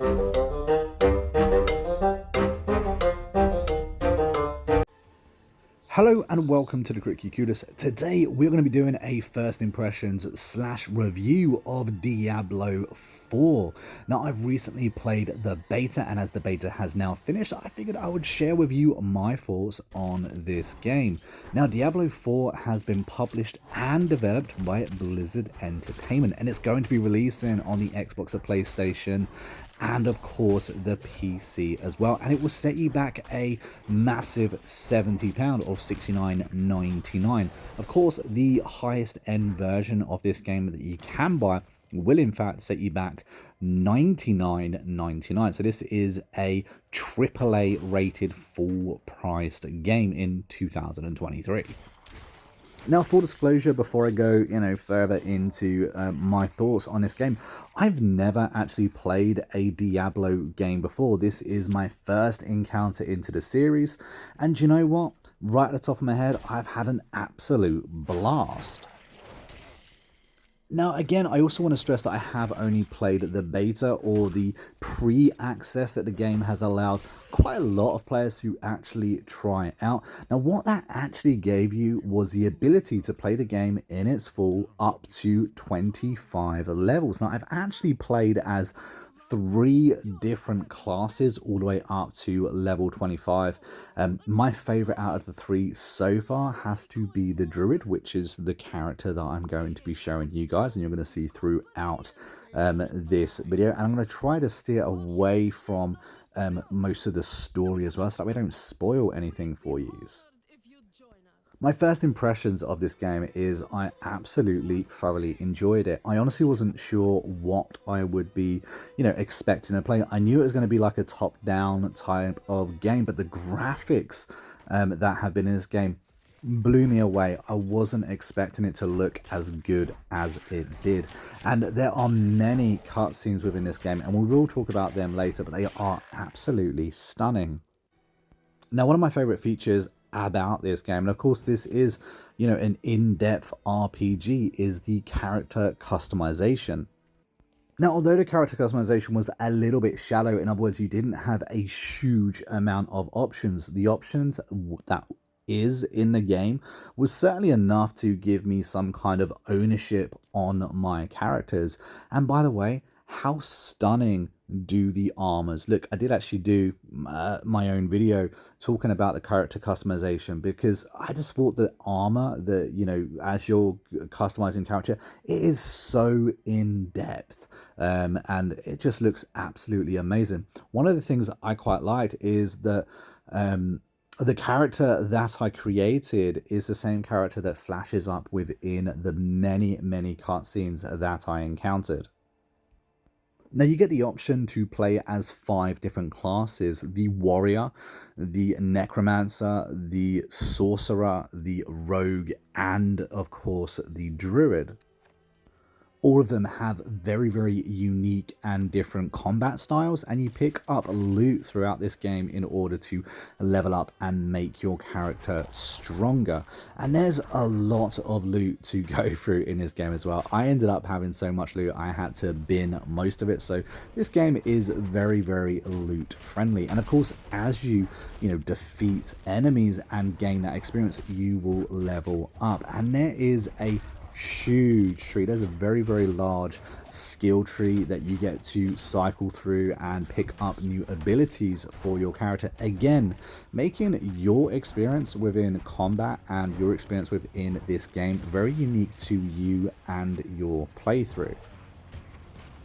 Hello and welcome to the Critically Clueless. Today we're going to be doing a first impressions / review of Diablo 4. Now I've recently played the beta, and as the beta has now finished, I figured I would share with you my thoughts on this game. Now Diablo 4 has been published and developed by Blizzard Entertainment, and it's going to be releasing on the Xbox or PlayStation and of course the PC as well, and it will set you back a massive £70 or $69.99. Of course, the highest end version of this game that you can buy will in fact set you back $99.99. So this is a AAA rated full priced game in 2023. Now, full disclosure, before I go, further into my thoughts on this game, I've never actually played a Diablo game before. This is my first encounter into the series, and you know what? Right at the top of my head, I've had an absolute blast. Now, again, I also want to stress that I have only played the beta or the pre-access that the game has allowed quite a lot of players to actually try out. Now, what that actually gave you was the ability to play the game in its full up to 25 levels. Now, I've actually played as 3 different classes all the way up to level 25. My favorite out of the 3 so far has to be the Druid, which is the character that I'm going to be showing you guys, and you're going to see throughout this video. And I'm going to try to steer away from most of the story as well, so that we don't spoil anything for you. My first impressions of this game is I absolutely thoroughly enjoyed it. I honestly wasn't sure what I would be, expecting to play. I knew it was going to be like a top-down type of game, but the graphics that have been in this game blew me away. I wasn't expecting it to look as good as it did. And there are many cutscenes within this game, and we will talk about them later, but they are absolutely stunning. Now, one of my favorite features about this game, and of course this is an in-depth RPG, is the character customization. Now, although the character customization was a little bit shallow, in other words, you didn't have a huge amount of options, the options that is in the game was certainly enough to give me some kind of ownership on my characters. And by the way, how stunning do the armors look? I did actually do my own video talking about the character customization, because I just thought the armor that, as you're customizing character, it is so in depth, and it just looks absolutely amazing. One of the things I quite liked is that the character that I created is the same character that flashes up within the many cutscenes that I encountered. Now, you get the option to play as 5 different classes: the warrior, the necromancer, the sorcerer, the rogue, and of course the druid. All of them have very unique and different combat styles, and you pick up loot throughout this game in order to level up and make your character stronger. And there's a lot of loot to go through in this game as well. I ended up having so much loot I had to bin most of it, so this game is very loot friendly. And of course, as you defeat enemies and gain that experience, you will level up. And there is a huge tree. There's a very large skill tree that you get to cycle through and pick up new abilities for your character, again making your experience within combat and your experience within this game very unique to you and your playthrough.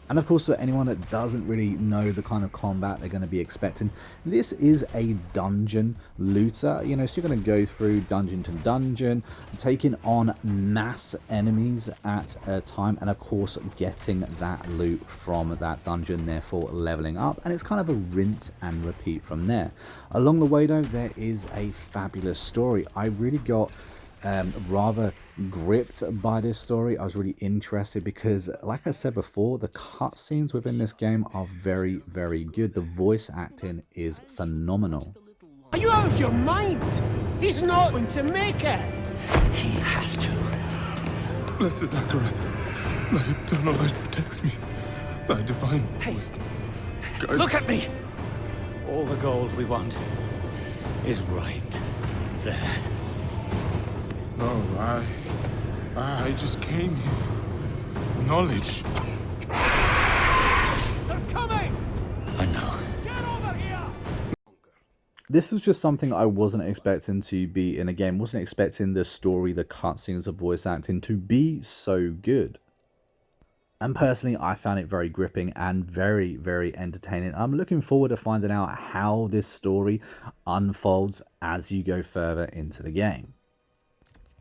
And of course, for anyone that doesn't really know the kind of combat they're going to be expecting, this is a dungeon looter, so you're going to go through dungeon to dungeon, taking on mass enemies at a time, and of course getting that loot from that dungeon, therefore leveling up, and it's kind of a rinse and repeat from there. Along the way though, there is a fabulous story. I really got rather gripped by this story. I was really interested because, like I said before, the cutscenes within this game are very good. The voice acting is phenomenal. Are you out of your mind? He's not going to make it. He has to. Blessed Akarat, thy eternal light protects me. Thy divine wisdom guys... Look at me! All the gold we want is right there. No, I just came here for knowledge. They're coming! I know. Get over here! This was just something I wasn't expecting to be in a game. Wasn't expecting the story, the cutscenes, the voice acting to be so good. And personally, I found it very gripping and very, very entertaining. I'm looking forward to finding out how this story unfolds as you go further into the game.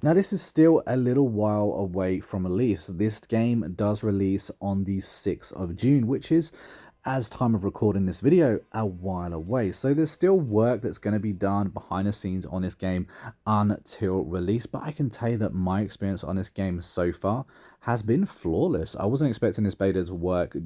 Now, this is still a little while away from release. This game does release on the 6th of June, which is, as time of recording this video, a while away. So there's still work that's going to be done behind the scenes on this game until release. But I can tell you that my experience on this game so far has been flawless. I wasn't expecting this beta to work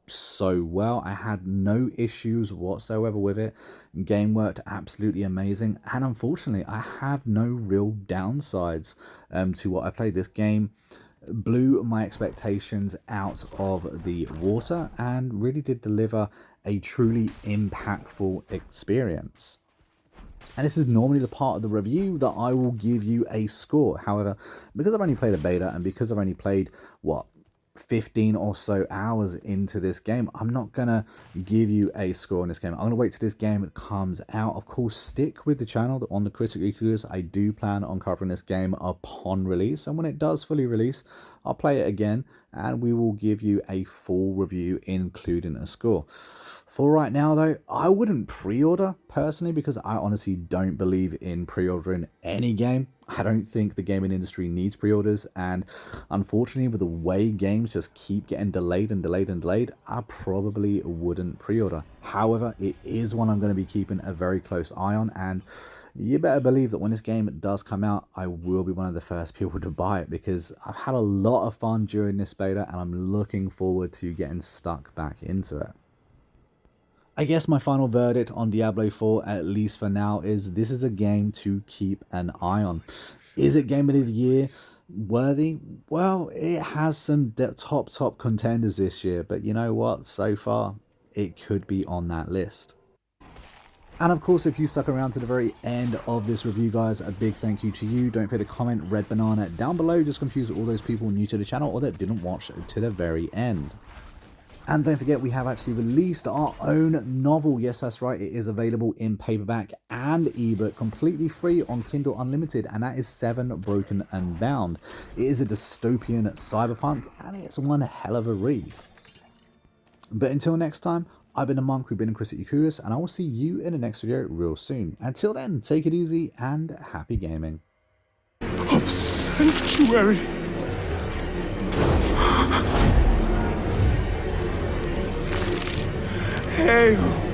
so well. I had no issues whatsoever with it. Game worked absolutely amazing, and unfortunately I have no real downsides to what I played. This game blew my expectations out of the water and really did deliver a truly impactful experience. And this is normally the part of the review that I will give you a score. However, because I've only played a beta and because I've only played, 15 or so hours into this game, I'm not gonna give you a score on this game. I'm gonna wait till this game comes out. Of course, stick with the channel on the Critically Clueless. I do plan on covering this game upon release, and when it does fully release, I'll play it again and we will give you a full review including a score. For right now though, I wouldn't pre-order personally, because I honestly don't believe in pre-ordering any game. I don't think the gaming industry needs pre-orders, and unfortunately with the way games just keep getting delayed and delayed and delayed, I probably wouldn't pre-order. However, it is one I'm going to be keeping a very close eye on, and you better believe that when this game does come out, I will be one of the first people to buy it, because I've had a lot of fun during this beta and I'm looking forward to getting stuck back into it. I guess my final verdict on Diablo 4, at least for now, is this is a game to keep an eye on. Is it Game of the Year worthy? Well, it has some top contenders this year, but you know what? So far, it could be on that list. And of course, if you stuck around to the very end of this review, guys, a big thank you to you. Don't forget to comment red banana down below. Just confuse all those people new to the channel or that didn't watch to the very end. And don't forget, we have actually released our own novel. Yes, that's right. It is available in paperback and ebook, completely free on Kindle Unlimited, and that is Seven Broken and Bound. It is a dystopian cyberpunk, and it's one hell of a read. But until next time, I've been a monk, we've been in Critically Clueless, and I will see you in the next video real soon. Until then, take it easy and happy gaming. Of sanctuary. Hail